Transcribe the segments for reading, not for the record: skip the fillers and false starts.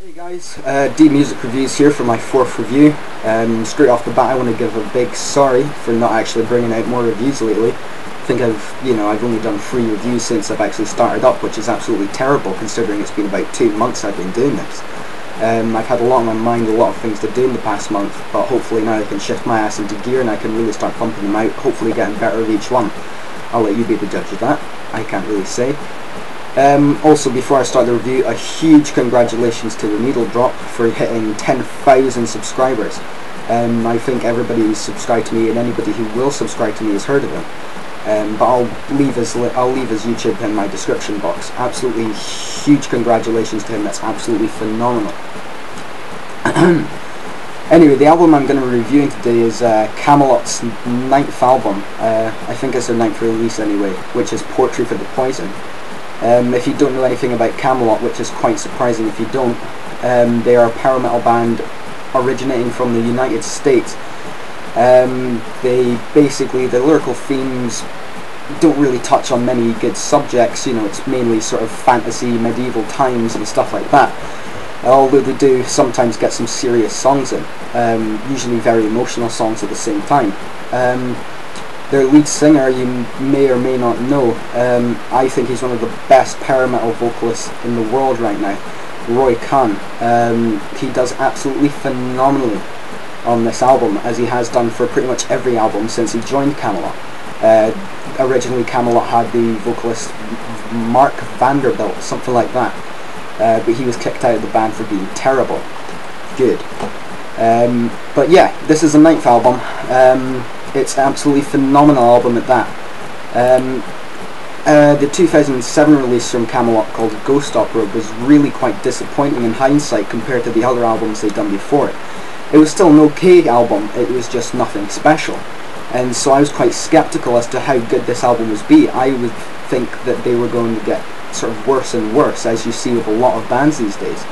Hey guys, D Music Reviews here for my 4th review. Straight off the bat I want to give a big sorry for not actually bringing out more reviews lately. I think I've only done 3 reviews since I've actually started up, which is absolutely terrible considering it's been about 2 months I've been doing this. I've had a lot on my mind, a lot of things to do in the past month, but hopefully now I can shift my ass into gear and I can really start pumping them out, hopefully getting better with each one. I'll let you be the judge of that, I can't really say. Also, before I start the review, a huge congratulations to the Needle Drop for hitting 10,000 subscribers. I think everybody who's subscribed to me and anybody who will subscribe to me has heard of him. But I'll leave his YouTube in my description box. Absolutely huge congratulations to him. That's absolutely phenomenal. Anyway, the album I'm going to be reviewing today is Kamelot's 9th album. I think it's their 9th release anyway, which is Poetry for the Poison. If you don't know anything about Kamelot, which is quite surprising if you don't, they are a power metal band originating from the United States. The lyrical themes don't really touch on many good subjects, it's mainly sort of fantasy, medieval times and stuff like that. Although they do sometimes get some serious songs in, usually very emotional songs at the same time. Their lead singer, you may or may not know, I think he's one of the best power metal vocalists in the world right now, Roy Khan. He does absolutely phenomenally on this album, as he has done for pretty much every album since he joined Kamelot. Originally Kamelot had the vocalist Mark Vanderbilt, something like that, but he was kicked out of the band for being terrible. Good. But yeah, this is the 9th album. It's an absolutely phenomenal album at that. The 2007 release from Kamelot called Ghost Opera was really quite disappointing in hindsight compared to the other albums they'd done before it. It was still an okay album, it was just nothing special. And so I was quite sceptical as to how good this album would be. I would think that they were going to get sort of worse and worse, as you see with a lot of bands these days.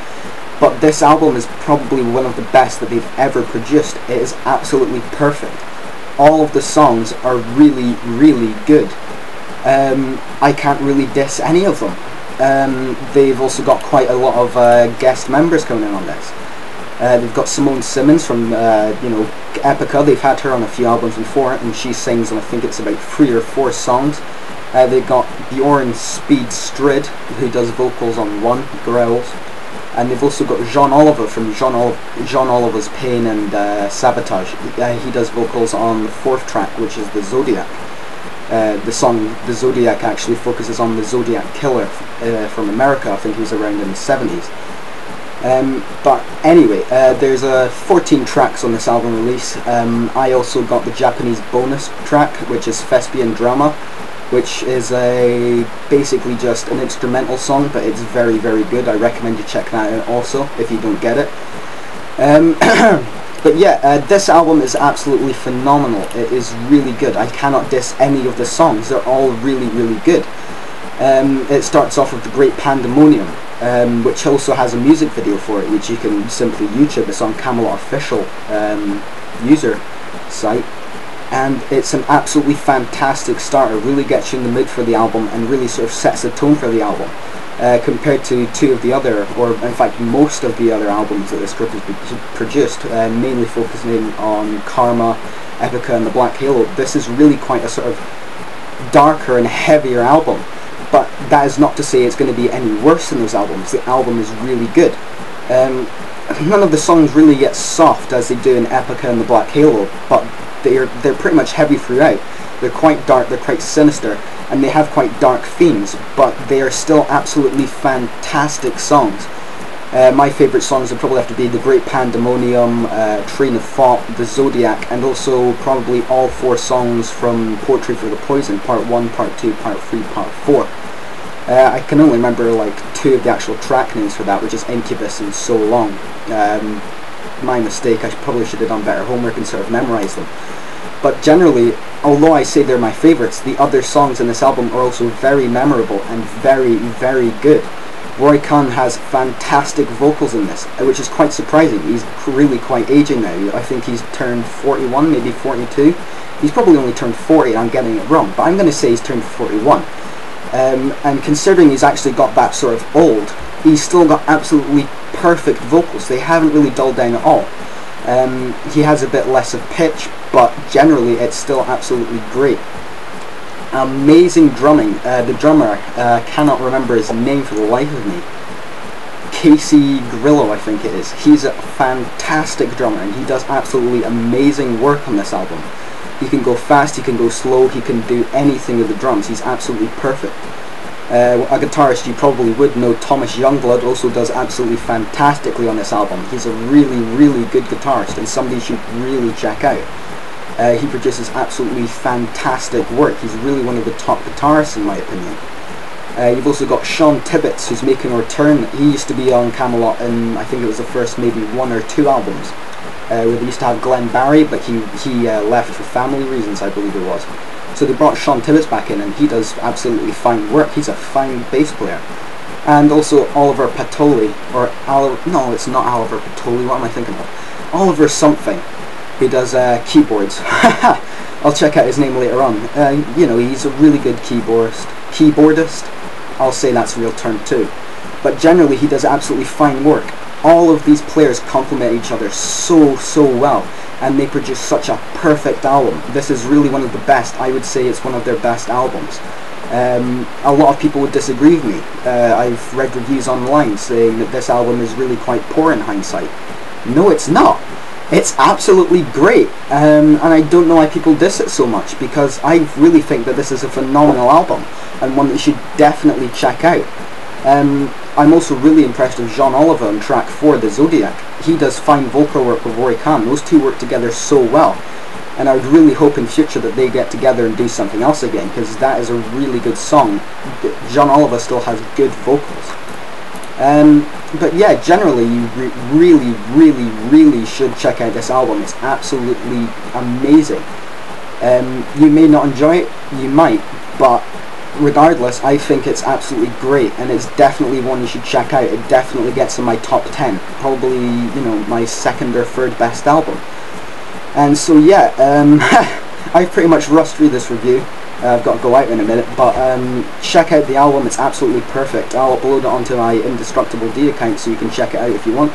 But this album is probably one of the best that they've ever produced. It is absolutely perfect. All of the songs are really, really good. I can't really diss any of them. They've also got quite a lot of guest members coming in on this. They've got Simone Simmons from Epica. They've had her on a few albums before, and she sings on I think it's about 3 or 4 songs. They've got Bjorn Speed Strid, who does vocals on one, Growls. And they've also got John Oliver from John Oliver's Pain and Sabotage. He does vocals on the 4th track, which is the Zodiac. The song The Zodiac actually focuses on the Zodiac Killer from America. I think he was around in the 70s. But anyway, there's 14 tracks on this album release. I also got the Japanese bonus track, which is Thespian Drama, which is basically just an instrumental song, but it's very, very good. I recommend you check that out also, if you don't get it. But yeah, this album is absolutely phenomenal. It is really good. I cannot diss any of the songs. They're all really, really good. It starts off with The Great Pandemonium, which also has a music video for it, which you can simply YouTube. It's on Kamelot official user site. And it's an absolutely fantastic starter, really gets you in the mood for the album and really sort of sets the tone for the album, compared to 2 of the other, or in fact most of the other albums that this group has produced, mainly focusing on Karma, Epica and the Black Halo. This is really quite a sort of darker and heavier album, but that is not to say it's going to be any worse than those albums. The album is really good. None of the songs really get soft as they do in Epica and the Black Halo, but they're pretty much heavy throughout. They're quite dark, they're quite sinister, and they have quite dark themes, but they are still absolutely fantastic songs. My favourite songs would probably have to be The Great Pandemonium, Train of Thought, The Zodiac, and also probably all 4 songs from Poetry for the Poison, Part 1, Part 2, Part 3, Part 4. I can only remember like 2 of the actual track names for that, which is Incubus and So Long. My mistake, I probably should have done better homework and sort of memorised them. But generally, although I say they're my favourites, the other songs in this album are also very memorable and very, very good. Roy Khan has fantastic vocals in this, which is quite surprising. He's really quite aging now. I think he's turned 41, maybe 42. He's probably only turned 40, and I'm getting it wrong, but I'm going to say he's turned 41. And considering he's actually got that sort of old, he's still got absolutely perfect vocals. They haven't really dulled down at all. He has a bit less of pitch, but generally it's still absolutely great. Amazing drumming. The drummer, cannot remember his name for the life of me. Casey Grillo, I think it is. He's a fantastic drummer, and he does absolutely amazing work on this album. He can go fast, he can go slow, he can do anything with the drums. He's absolutely perfect. A guitarist you probably would know, Thomas Youngblood, also does absolutely fantastically on this album. He's a really, really good guitarist, and somebody you should really check out. He produces absolutely fantastic work. He's really one of the top guitarists in my opinion. You've also got Sean Tibbets, who's making a return. He used to be on Kamelot in, I think it was the first maybe 1 or 2 albums, where they used to have Glenn Barry, but he left for family reasons, I believe it was. So they brought Sean Tibbets back in, and he does absolutely fine work. He's a fine bass player. And also Oliver Patoli, or no, it's not Oliver Patoli, what am I thinking of? Oliver something, who does keyboards. I'll check out his name later on. You know, he's a really good keyboardist. I'll say that's a real term too. But generally he does absolutely fine work. All of these players complement each other so well, and they produce such a perfect album. This is really one of the best. I would say it's one of their best albums. A lot of people would disagree with me. I've read reviews online saying that this album is really quite poor in hindsight. No, it's not. It's absolutely great, and I don't know why people diss it so much, because I really think that this is a phenomenal album, and one that you should definitely check out. I'm also really impressed with Jean Oliva on track 4, The Zodiac. He does fine vocal work with Rory Khan. Those two work together so well, and I would really hope in future that they get together and do something else again, because that is a really good song. Jean Oliva still has good vocals. But yeah, generally you really should check out this album. It's absolutely amazing. You may not enjoy it, you might, but regardless, I think it's absolutely great, and it's definitely one you should check out. It definitely gets in my top 10, probably, you know, my 2nd or 3rd best album. And so yeah, I've pretty much rushed through this review. I've got to go out in a minute, but check out the album. It's absolutely perfect. I'll upload it onto my Indestructible D account so you can check it out if you want.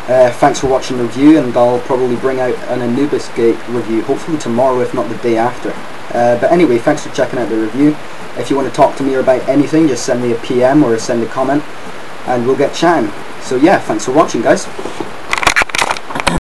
Thanks for watching the review, and I'll probably bring out an Anubis Gate review, hopefully tomorrow if not the day after. But anyway, thanks for checking out the review. If you want to talk to me about anything, just send me a PM or send a comment, and we'll get chatting. So yeah, thanks for watching, guys.